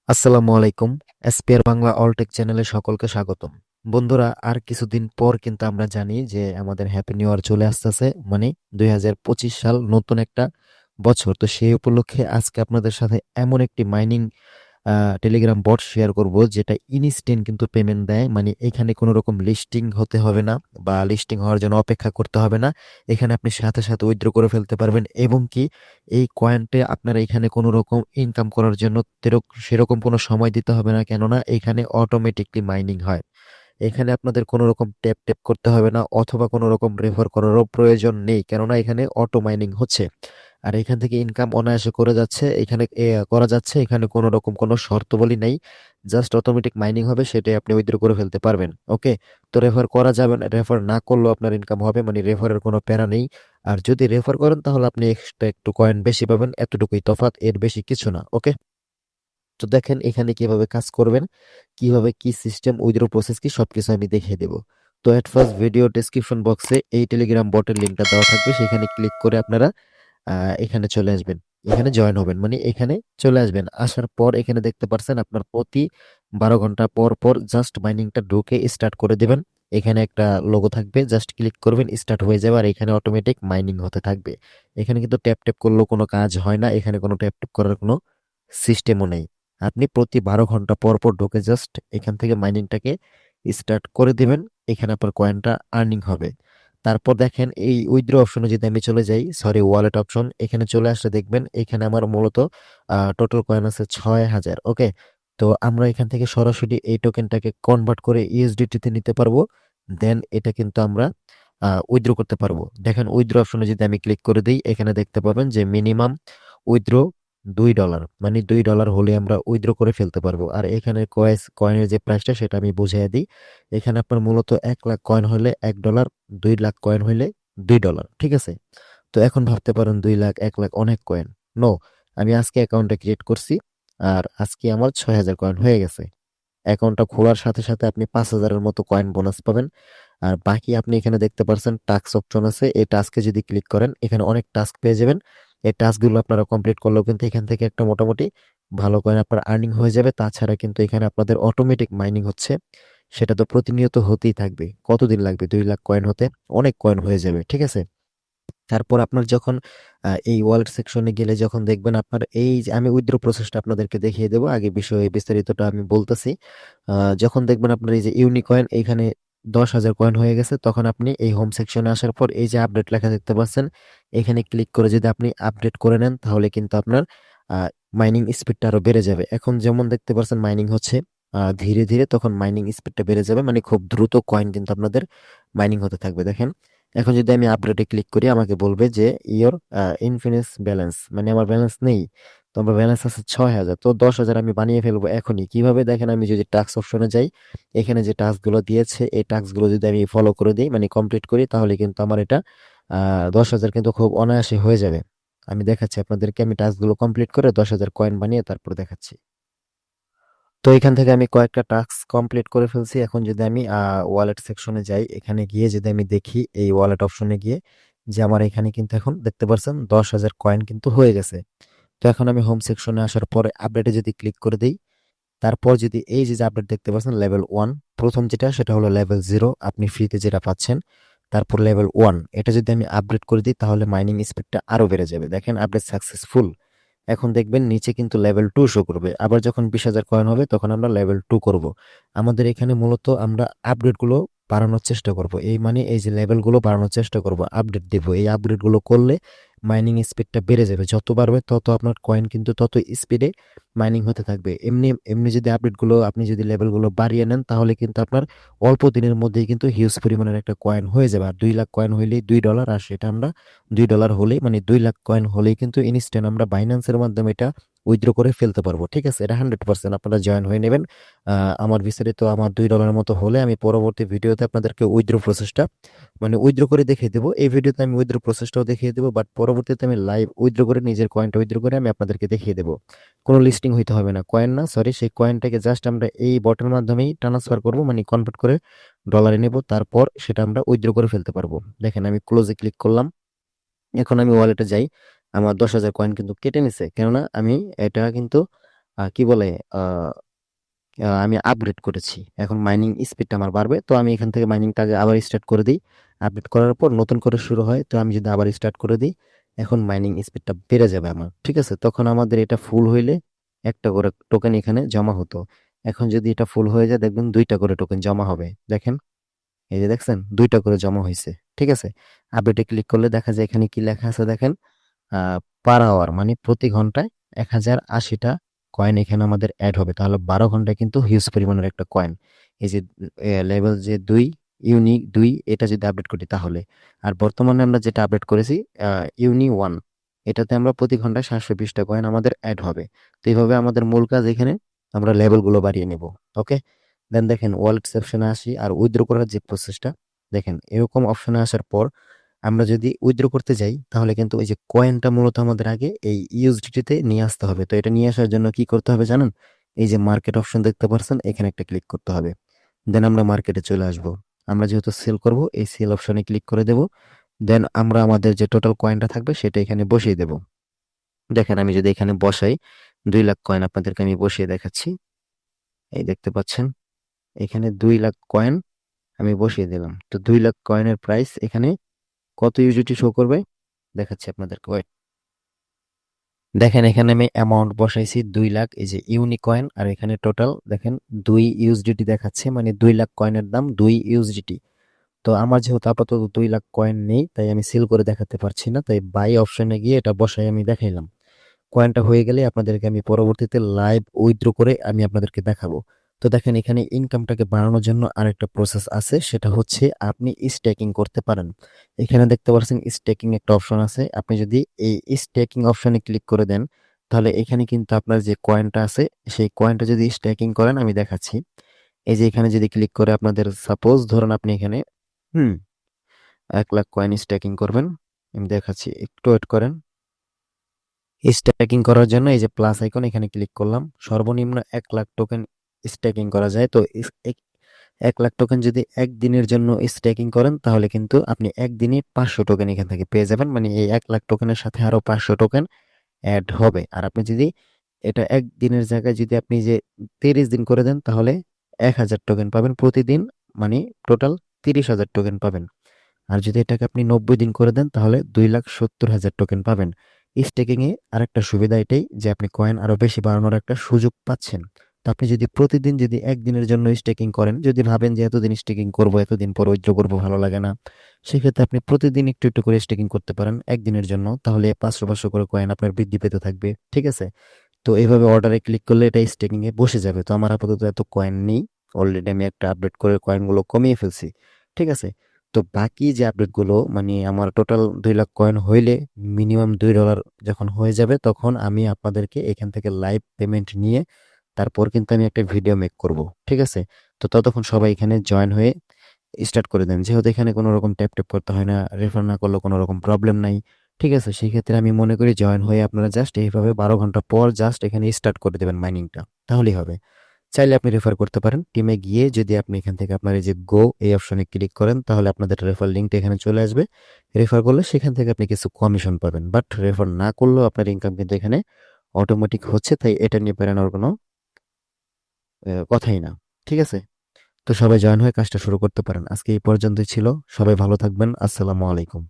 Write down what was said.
আসসালামু আলাইকুম। এসপিআর বাংলা অলটেক চ্যানেলে সকলকে স্বাগতম। বন্ধুরা, আর কিছুদিন পর কিন্তু আমরা জানি যে আমাদের হ্যাপি নিউ ইয়ার চলে আসতেছে, মানে 2025 সাল, নতুন একটা বছর। তো সেই উপলক্ষে আজকে আপনাদের সাথে এমন একটি মাইনিং টেলিগ্রাম বট শেয়ার করব যেটা ইনস্ট্যান্ট কিন্তু পেমেন্ট দেয়। মানে এখানে কোনো রকম লিস্টিং হতে হবে না বা লিস্টিং হওয়ার জন্য অপেক্ষা করতে হবে না। এখানে আপনি সাথে সাথে উইথড্র করে ফেলতে পারবেন, এবং কি এই কয়েনটে আপনারা এখানে কোনো রকম ইনকাম করার জন্য সেরকম কোনো সময় দিতে হবে না, কেননা এখানে অটোমেটিকলি মাইনিং হয়। এখানে আপনাদের কোনো রকম ট্যাপ ট্যাপ করতে হবে না, অথবা কোনো রকম রেফার করারও প্রয়োজন নেই, কেননা এখানে অটো মাইনিং হচ্ছে। আর এখান থেকে ইনকাম অনায়াসে করে যাচ্ছে, এখানে করা যাচ্ছে। এখানে কোনো রকম কোনো শর্তাবলী নেই, জাস্ট অটোমেটিক মাইনিং হবে, সেটাই আপনি উইথড্র করে ফেলতে পারবেন। ওকে, তো রেফার করা যাবে না, রেফার না করলেও আপনার ইনকাম হবে, মানে রেফারের কোনো প্যারা নেই। আর যদি রেফার করেন তাহলে আপনি এক্সট্রা একটু কয়েন বেশি পাবেন, এতটুকুই তফাৎ, এর বেশি কিছু না। ওকে, তো দেখেন এখানে কিভাবে কাজ করবেন, কিভাবে কি সিস্টেম, উইথড্র প্রসেস কি, সবকিছু আমি দেখিয়ে দেব। তো এট ফার্স্ট ভিডিও ডেসক্রিপশন বক্সে এই টেলিগ্রাম বটের লিঙ্কটা দেওয়া থাকবে, সেখানে ক্লিক করে আপনারা এখানে চলে আসবেন, এখানে জয়েন হবেন, মানে এখানে চলে আসবেন। আসার পর এখানে দেখতে পাচ্ছেন আপনার প্রতি 12 ঘন্টা পর পর জাস্ট মাইনিংটা ঢুকে স্টার্ট করে দেবেন। এখানে একটা লোগো থাকবে, জাস্ট ক্লিক করবেন, স্টার্ট হয়ে যাবে, আর এখানে অটোমেটিক মাইনিং হতে থাকবে। এখানে কিন্তু ট্যাপ ট্যাপ করলেও কোনো কাজ হয় না, এখানে কোনো ট্যাপ ট্যাপ করার কোনো সিস্টেমও নেই। আপনি প্রতি 12 ঘন্টা পর পর ঢুকে জাস্ট এখান থেকে মাইনিংটাকে স্টার্ট করে দিবেন, এখানে আপনার কয়েনটা আর্নিং হবে। তারপর দেখেন এই উইথড্র অপশনে যদি আমি চলে যাই, সরি ওয়ালেট অপশন, এখানে চলে আসলে দেখবেন এখানে আমার মূলত টোটাল কয়েন আছে 6,000। ওকে, তো আমরা এখান থেকে সরাসরি এই টোকেনটাকে কনভার্ট করে ইউএসডিটি তে নিতে পারবো, দেন এটা কিন্তু আমরা উইথড্র করতে পারবো। দেখেন উইথড্র অপশনে যদি আমি ক্লিক করে দিই, এখানে দেখতে পাবেন যে মিনিমাম উইথড্র $2, মানে $2 হলে আমরা উইথড্র করে ফেলতে পারবো। আর এখানে কয়েনের যে প্রাইসটা সেটা আমি বুঝিয়ে দিই। এখানে আপনার মূলত 1 লাখ কয়েন হলে $1, 2 লাখ কয়েন হইলে $2, ঠিক আছে। তো এখন ভাবতে পারেন 2 লাখ 1 লাখ অনেক কয়েন। নো, আমি আজকে অ্যাকাউন্টটা ক্রিয়েট করছি, আর আজকে আমার 6,000 কয়েন হয়ে গেছে। অ্যাকাউন্টটা খোলার সাথে সাথে আপনি 5,000-এর মতো কয়েন বোনাস পাবেন। আর বাকি আপনি এখানে দেখতে পাচ্ছেন টাস্ক অপশন আছে, এই টাস্কে যদি ক্লিক করেন এখানে অনেক টাস্ক পেয়ে যাবেন। এই টাস্কগুলো আপনারা কমপ্লিট করলেও কিন্তু এখান থেকে একটা মোটামুটি ভালো কয়েন আপনার আর্নিং হয়ে যাবে। তাছাড়া কিন্তু এখানে আপনাদের অটোমেটিক মাইনিং হচ্ছে, সেটা তো প্রতিনিয়ত হতেই থাকবে। কতদিন লাগবে 2 লাখ কয়েন হতে? অনেক কয়েন হয়ে যাবে, ঠিক আছে। তারপর আপনার যখন এই ওয়ালেট সেকশনে গেলে যখন দেখবেন আপনার এই যে, আমি উইথড্র প্রসেসটা আপনাদেরকে দেখিয়ে দেবো, আগে বিষয়ে বিস্তারিতটা আমি বলতেছি। যখন দেখবেন আপনার এই যে ইউনিকয়েন এখানে 10,000 কয়েন হয়ে গেছে, তখন আপনি এই হোম সেকশনে আসার পর এই যে আপডেট লেখা দেখতে পাচ্ছেন, এখানে ক্লিক করে যদি আপনি আপডেট করে নেন তাহলে কিন্তু আপনার মাইনিং স্পিডটা আরো বেড়ে যাবে। এখন যেমন দেখতে পাচ্ছেন মাইনিং হচ্ছে ধীরে ধীরে, তখন মাইনিং স্পিডটা বেড়ে যাবে, মানে খুব দ্রুত কয়েন কিন্তু আপনাদের মাইনিং হতে থাকবে। দেখেন এখন যদি আমি আপডেটে ক্লিক করি, আমাকে বলবে যে ইয়োর ইনফিনিশ ব্যালেন্স, মানে আমার ব্যালেন্স নেই। তো আমার ব্যালেন্স আছে 6,000, তো 10,000 আমি বানিয়ে ফেলবো এখনই। কিভাবে? দেখেন আমি যদি টাস্ক অপশনে যাই, এখানে যে টাস্কগুলো দিয়েছে এই টাস্কগুলো যদি আমি ফলো করে দিই, মানে কমপ্লিট করি, তাহলে কিন্তু আমার এটা 10,000 কিন্তু খুব অনায়াসে হয়ে যাবে। আমি দেখাচ্ছি আপনাদেরকে, আমি টাস্কগুলো কমপ্লিট করে 10,000 কয়েন বানিয়ে তারপর দেখাচ্ছি। তো এখান থেকে আমি কয়েকটা টাস্ক কমপ্লিট করে ফেলছি। এখন যদি আমি ওয়ালেট সেকশনে যাই, এখানে গিয়ে যদি আমি দেখি এই ওয়ালেট অপশনে গিয়ে, যে আমার এখানে কিন্তু এখন দেখতে পাচ্ছেন 10,000 কয়েন কিন্তু হয়ে গেছে। তো এখন আমি হোম সেকশনে আসার পরে আপডেটে যদি ক্লিক করে দিই, তারপর যদি এই যে আপডেট দেখতে পাচ্ছেন লেভেল 1, প্রথম যেটা সেটা হলো লেভেল 0, আপনি ফ্রিতে যেটা পাচ্ছেন। তারপর লেভেল 1, এটা যদি আমি আপডেট করে দিই তাহলে মাইনিং স্পিডটা আরো বেড়ে যাবে। দেখেন আপডেট সাকসেসফুল। এখন দেখবেন নিচে কিন্তু লেভেল 2 শো করবে। আবার যখন 20,000 কয়েন হবে তখন আমরা লেভেল 2 করব। আমাদের এখানে মূলত আমরা আপডেটগুলো বাড়ানোর চেষ্টা করব, এই মানে এই যে লেভেলগুলো বাড়ানোর চেষ্টা করব, আপডেট দেব। এই আপডেটগুলো করলে মাইনিং স্পিডটা বেড়ে যাবে, যত বাড়বে তত আপনার কয়েন কিন্তু তত স্পিডে মাইনিং হতে থাকবে। এমনি এমনি যদি আপডেটগুলো, আপনি যদি লেভেলগুলো বাড়িয়ে নেন তাহলে কিন্তু আপনার অল্প দিনের মধ্যেই কিন্তু হিউজ পরিমাণের একটা কয়েন হয়ে যাবে। আর 2 লাখ কয়েন হইলেই $2, আর সেটা আমরা $2 হলেই, মানে 2 লাখ কয়েন হলেই কিন্তু ইনস্ট্যান্ট আমরা বাইন্যান্সের মাধ্যমে এটা উইথড্র করে ফেলতে পারবো, ঠিক আছে। এটা 100% আপনারা জয়েন হয়ে নেবেন। আমার বিস্তারিত আমার $2 মতো হলে আমি পরবর্তী ভিডিওতে আপনাদেরকে উইথড্র প্রসেসটা, মানে উইথড্র করে দেখিয়ে দেবো। এই ভিডিওতে আমি উইথড্র প্রসেসটাও দেখিয়ে দেবো, বাট পরবর্তীতে আমি লাইভ উইথড্র করে নিজের কয়েনটা উইথড্র করে আমি আপনাদেরকে দেখিয়ে দেবো। কোনো লিস্টিং হইতে হবে না, কয়েন না, সরি, সেই কয়েনটাকে জাস্ট আমরা এই বটের মাধ্যমেই ট্রান্সফার করব, মানে কনভার্ট করে ডলারে নেব, তারপর সেটা আমরা উইথড্র করে ফেলতে পারবো। দেখেন আমি ক্লোজে ক্লিক করলাম, এখন আমি ওয়ালেটে যাই। আমার 10,000 কয়েন কিন্তু কেটে নিছে, কেননা আমি এটা কিন্তু কি বলে আমি আপগ্রেড করেছি। এখন মাইনিং স্পিডটা আমার বাড়বে। তো আমি এখান থেকে মাইনিংটা আগে আবার স্টার্ট করে দিই। আপডেট করার পর নতুন করে শুরু হয়। তো আমি যদি আবার স্টার্ট করে দিই, এখন মাইনিং স্পিডটা বেড়ে যাবে আমার। ঠিক আছে? তখন আমাদের এটা ফুল হইলে একটা করে টোকেন এখানে জমা হতো। এখন যদি এটা ফুল হয়ে যায় দেখবেন 2টা করে টোকেন জমা হবে। দেখেন, এই যে দেখছেন 2টা করে জমা হইছে। ঠিক আছে? আপডেটে ক্লিক করলে দেখা যায় এখানে কি লেখা আছে দেখেন। পার আওয়ার মানে প্রতি ঘন্টায় 1080টা কয়েন এখানে আমাদের অ্যাড হবে। তাহলে 12 ঘন্টায় কিন্তু হিউজ পরিমাণের একটা কয়েন। এই যে লেভেল যে 2, ইউনিক 2, এটা যদি আপডেট করি তাহলে। আর বর্তমানে আমরা যেটা আপডেট করেছি ইউনি 1, এটাতে আমরা প্রতি ঘন্টায় 720টা কয়েন আমাদের অ্যাড হবে। তো এইভাবে আমাদের মূল কাজ এখানে আমরা লেভেলগুলো বাড়িয়ে নেব। ওকে, দেন দেখেন ওয়ালেট সেকশনে আসি আর উইথড্র করার যে প্রসেসটা দেখেন, এরকম অপশনে আসার পর আমরা যদি উইথড্র করতে যাই তাহলে কিন্তু ওই যে কয়েনটা মূলত আমাদের আগে এই ইউএসডিটি তে নিয়ে আসতে হবে। তো এটা নিয়ে আসার জন্য কি করতে হবে জানেন? এই যে মার্কেট অপশন দেখতে পাচ্ছেন, এখানে একটা ক্লিক করতে হবে। দেন আমরা মার্কেটে চলে আসব। আমরা যেহেতু সেল করব, এই সেল অপশনে ক্লিক করে দেব। দেন আমরা আমাদের যে টোটাল কয়েনটা থাকবে সেটা এখানে বসিয়ে দেব। দেখেন আমি যদি এখানে বসাই, 2 লাখ কয়েন আপনাদেরকে আমি বসিয়ে দেখাচ্ছি। এই দেখতে পাচ্ছেন, এখানে 2 লাখ কয়েন আমি বসিয়ে দিলাম। তো 2 লাখ কয়েনের প্রাইস এখানে কত ইউজিটি শো করবে দেখাচ্ছি আপনাদেরকে। দেখেন এখানে আমি অ্যামাউন্ট বসাইছি 2 লাখ, এই যে ইউনিকয়েন, আর এখানে টোটাল দেখেন 2 ইউএসডিটি দেখাচ্ছে, মানে 2 লাখ কয়েনের দাম 2 ইউএসডিটি। তো আমার যেহেতু আপাতত 2 লাখ কয়েন নেই, তাই আমি সেল করে দেখাতে পারছি না, তাই বাই অপশনে গিয়ে এটা বসাই আমি দেখাইলাম। কয়েনটা হয়ে গেলে আপনাদেরকে আমি পরবর্তীতে লাইভ উইথড্র করে আমি আপনাদেরকে দেখাবো। তো দেখেন এখানে ইনকামটাকে বাড়ানোর জন্য আরেকটা প্রসেস আছে, সেটা হচ্ছে আপনি স্টেকিং করতে পারেন। এখানে দেখতে পাচ্ছেন স্টেকিং একটা অপশন আছে। আপনি যদি এই স্টেকিং অপশনে ক্লিক করে দেন তাহলে এখানে কিন্তু আপনার যে কয়েনটা আছে সেই কয়েনটা যদি স্টেকিং করেন, আমি দেখাচ্ছি। এই যে এখানে যদি ক্লিক করে আপনাদের সাপোজ ধরুন আপনি এখানে 1 লাখ কয়েন স্টেকিং করবেন, আমি দেখাচ্ছি, একটু ওয়েট করেন। স্ট্যাকিং করার জন্য এই যে প্লাস আইকন, এখানে ক্লিক করলাম। সর্বনিম্ন 1 লাখ টোকেন স্ট্যাকিং করা যায়। তো 1 লাখ টোকেন যদি একদিনের জন্য স্ট্যাকিং করেন তাহলে কিন্তু আপনি একদিনে 500 টোকেন এখান থেকে পেয়ে যাবেন। মানে এই 1 লাখ টোকেনের সাথে আরো 500 টোকেন অ্যাড হবে। আর আপনি যদি এটা একদিনের জায়গায় যদি আপনি যে 30 দিন করে দেন তাহলে 1,000 টোকেন পাবেন প্রতিদিন, মানে টোটাল 30,000 টোকেন পাবেন। আর যদি এটাকে আপনি 90 দিন করে দেন তাহলে 2,70,000 টোকেন পাবেন। স্টেকিং এ আরেকটা সুবিধা এটাই যে আপনি কয়েন আরো বেশি বাড়ানোর একটা সুযোগ পাচ্ছেন। তো আপনি যদি প্রতিদিন যদি একদিনের জন্য স্টেকিং করেন, যদি ভাবেন যে এতদিন স্টেকিং করব, এতদিন পর উইথড্র করবো, ভালো লাগে না, সেক্ষেত্রে আপনি প্রতিদিন একটু একটু করে স্টেকিং করতে পারেন একদিনের জন্য। তাহলে 500-500 করে কয়েন আপনার বৃদ্ধি পেতে থাকবে। ঠিক আছে? তো এইভাবে অর্ডারে ক্লিক করলে এটা স্টেকিং এ বসে যাবে। তো আমার আপাতত এত কয়েন নেই, অলরেডি আমি একটা আপডেট করে কয়েনগুলো কমিয়ে ফেলছি। ঠিক আছে? তো বাকি যে আপডেটগুলো মানে আমার টোটাল 2 লাখ কয়েন হইলে মিনিমাম $2 যখন হয়ে যাবে তখন আমি আপনাদেরকে এখান থেকে লাইভ পেমেন্ট নিয়ে তারপর কিন্তু আমি একটা ভিডিও মেক করব। ঠিক আছে? তো ততক্ষণ সবাই এখানে জয়েন হয়ে স্টার্ট করে দেন। যেহেতু এখানে কোনো রকম ট্যাপ ট্যাপ করতে হয় না, রেফার না করলে কোনো রকম প্রবলেম নাই। ঠিক আছে? সেই ক্ষেত্রে আমি মনে করি জয়েন হয়ে আপনারা জাস্ট এইভাবে 12 ঘন্টা পর জাস্ট এখানে স্টার্ট করে দেবেন মাইনিংটা, তাহলেই হবে। চাইলে আপনি রেফার করতে পারেন। টিমে গিয়ে যদি আপনি এখান থেকে আপনার এই যে গো এই অপশনে ক্লিক করেন তাহলে আপনাদের রেফার লিঙ্কটা এখানে চলে আসবে। রেফার করলে সেখান থেকে আপনি কিছু কমিশন পাবেন, বাট রেফার না করলেও আপনার ইনকাম কিন্তু এখানে অটোমেটিক হচ্ছে। তাই এটা নিয়ে বেরানোর কোনো কথাই না। ঠিক আছে? তো সবাই জয়েন হয়ে কাজটা শুরু করতে পারেন। আজকে এই পর্যন্তই ছিল। সবাই ভালো থাকবেন। আসসালামু আলাইকুম।